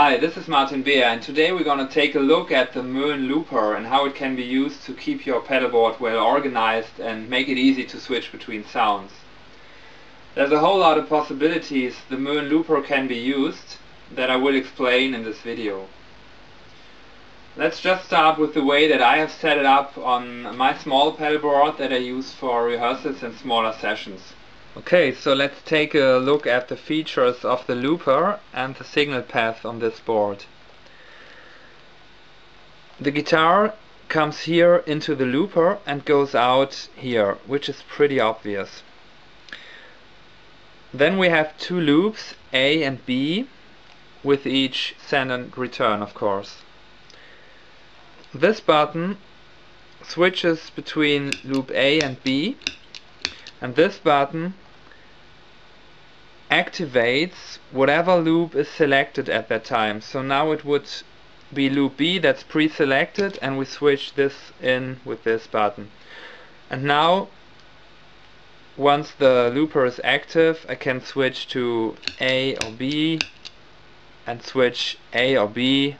Hi, this is Martin Behr, and today we're going to take a look at the MOEN Looper and how it can be used to keep your pedalboard well organized and make it easy to switch between sounds. There's a whole lot of possibilities the MOEN Looper can be used that I will explain in this video. Let's just start with the way that I have set it up on my small pedalboard that I use for rehearsals and smaller sessions. Okay, so let's take a look at the features of the looper and the signal path on this board. The guitar comes here into the looper and goes out here, which is pretty obvious. Then we have two loops, A and B, with each send and return, of course. This button switches between loop A and B, and this button activates whatever loop is selected at that time. So now it would be loop B that's pre-selected, and we switch this in with this button. And now, once the looper is active, I can switch to A or B and switch A or B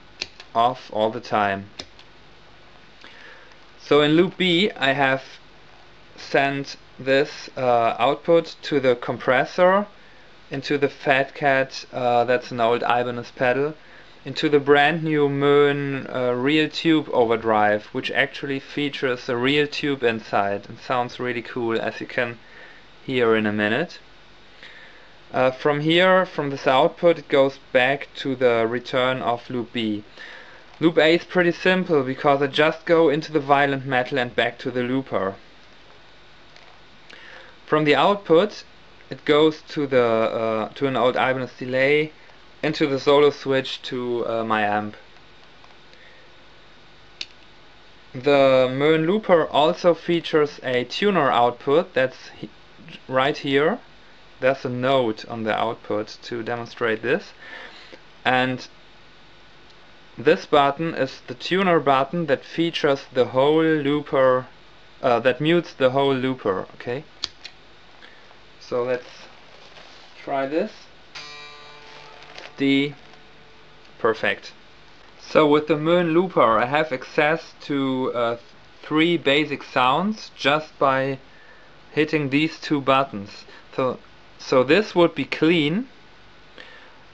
off all the time. So in loop B I have sent this output to the compressor, into the Fat Cat, that's an old Ibanez pedal, into the brand new MOEN Real Tube Overdrive, which actually features a real tube inside and sounds really cool, as you can hear in a minute. From here, from this output, it goes back to the return of loop B. Loop A is pretty simple because I just go into the violent metal and back to the looper. From the output it goes to the to an old Ibanez delay, into the solo switch to my amp. The MOEN Looper also features a tuner output that's right here. There's a note on the output to demonstrate this, and this button is the tuner button that features the whole looper, that mutes the whole looper. Okay, so let's try this. D. Perfect. So with the MOEN Looper I have access to three basic sounds just by hitting these two buttons. So this would be clean.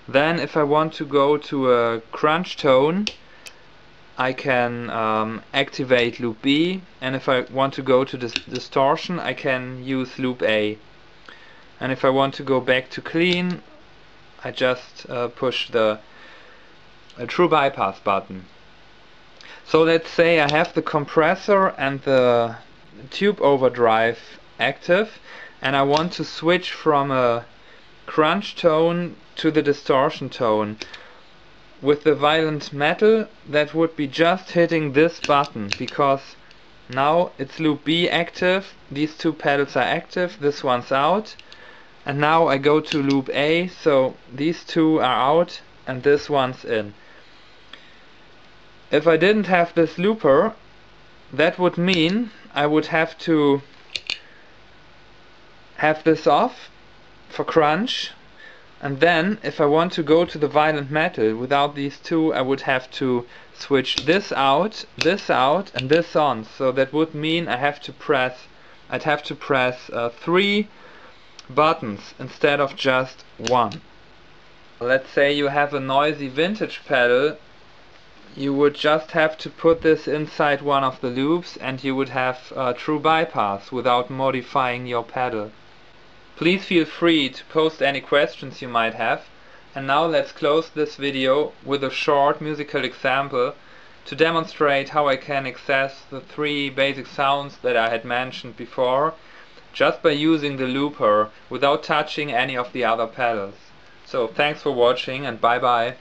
Then if I want to go to a crunch tone, I can activate loop B, and if I want to go to distortion, I can use loop A. And if I want to go back to clean, I just push the true bypass button. So let's say I have the compressor and the tube overdrive active, and I want to switch from a crunch tone to the distortion tone. With the violent metal, that would be just hitting this button, because now it's loop B active, these two pedals are active, this one's out, and now I go to loop A, so these two are out and this one's in. If I didn't have this looper, that would mean I would have to have this off for crunch, and then if I want to go to the violent metal without these two, I would have to switch this out, and this on. So that would mean I'd have to press three buttons instead of just one. Let's say you have a noisy vintage pedal, you would just have to put this inside one of the loops and you would have true bypass without modifying your pedal. Please feel free to post any questions you might have, and now let's close this video with a short musical example to demonstrate how I can access the three basic sounds that I had mentioned before just by using the looper without touching any of the other pedals. So thanks for watching and bye bye.